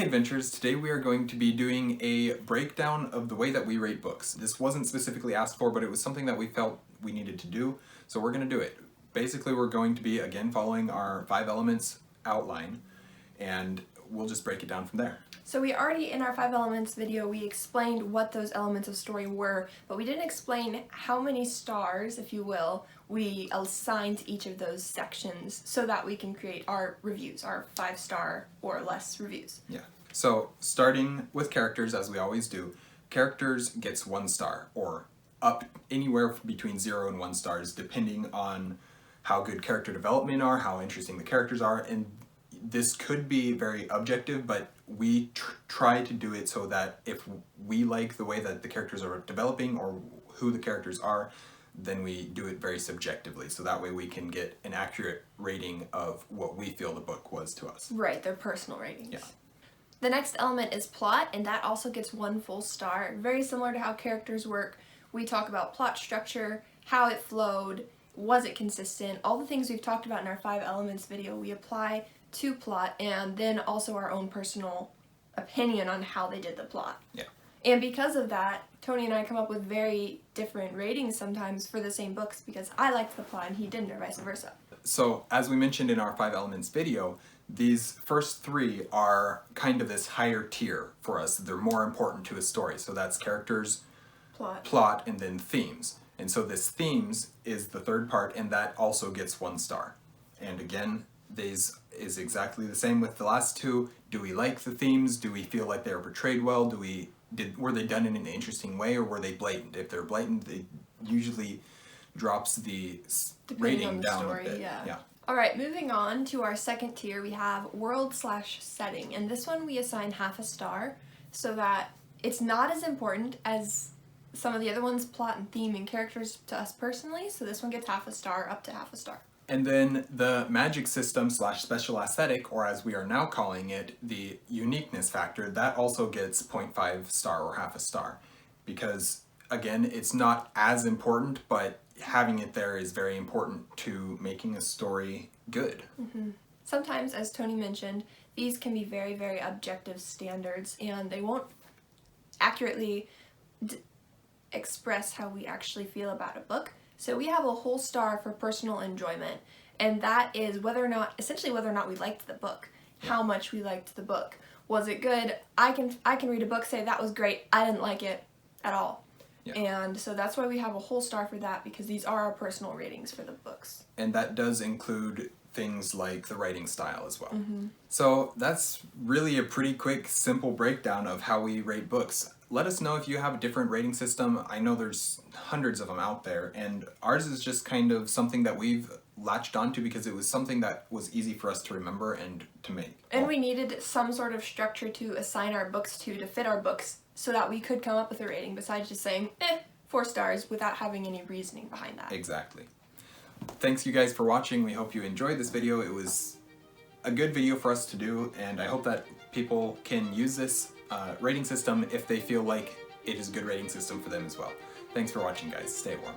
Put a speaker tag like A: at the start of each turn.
A: Hey Adventures, today we are going to be doing a breakdown of the way that we rate books. This wasn't specifically asked for, but it was something that we felt we needed to do, so we're going to do it. Basically, we're going to be, again, following our 5 elements outline, and we'll just break it down from there.
B: So we already, in our 5 elements video, we explained what those elements of story were, but we didn't explain how many stars, if you will, we assign to each of those sections so that we can create our reviews, our 5-star or less reviews.
A: Yeah. So, starting with characters, as we always do, characters gets 1 star, or up anywhere between 0 and 1 stars, depending on how good character development are, how interesting the characters are, and this could be very objective, but we try to do it so that if we like the way that the characters are developing or who the characters are, then we do it very subjectively, so that way we can get an accurate rating of what we feel the book was to us.
B: Right, their personal ratings.
A: Yeah.
B: The next element is plot, and that also gets 1 full star. Very similar to how characters work. We talk about plot structure, how it flowed, was it consistent, all the things we've talked about in our 5 elements video we apply to plot, and then also our own personal opinion on how they did the plot.
A: Yeah.
B: And because of that, Tony and I come up with very different ratings sometimes for the same books because I liked the plot and he didn't, or vice versa.
A: So, as we mentioned in our 5 elements video, these first 3 are kind of this higher tier for us. They're more important to a story. So that's characters, plot, and then themes. And so this themes is the 3rd part, and that also gets 1 star. And again, this is exactly the same with the last 2. Do we like the themes? Do we feel like they were portrayed well? Were they done in an interesting way, or were they blatant? If they're blatant, it usually drops the rating down a bit. Yeah.
B: Alright, moving on to our 2nd tier, we have world/setting, and this one we assign half a star so that it's not as important as some of the other ones, plot and theme and characters to us personally, so this one gets half a star, up to half a star.
A: And then the magic system / special aesthetic, or as we are now calling it, the uniqueness factor, that also gets 0.5 star or half a star. Because, again, it's not as important, but having it there is very important to making a story good.
B: Mm-hmm. Sometimes, as Tony mentioned, these can be very, very objective standards, and they won't accurately express how we actually feel about a book. So we have a whole star for personal enjoyment, and that is essentially whether or not we liked the book, how much we liked the book. Was it good? I can read a book, say that was great, I didn't like it at all. Yeah. And so that's why we have a whole star for that, because these are our personal ratings for the books.
A: And that does include things like the writing style as well.
B: Mm-hmm.
A: So that's really a pretty quick, simple breakdown of how we rate books. Let us know if you have a different rating system. I know there's hundreds of them out there, and ours is just kind of something that we've latched onto because it was something that was easy for us to remember and to make.
B: And we needed some sort of structure to assign our books to fit our books so that we could come up with a rating besides just saying, 4 stars without having any reasoning behind that.
A: Exactly. Thanks you guys for watching. We hope you enjoyed this video. It was a good video for us to do, and I hope that people can use this rating system if they feel like it is a good rating system for them as well. Thanks for watching, guys. Stay warm.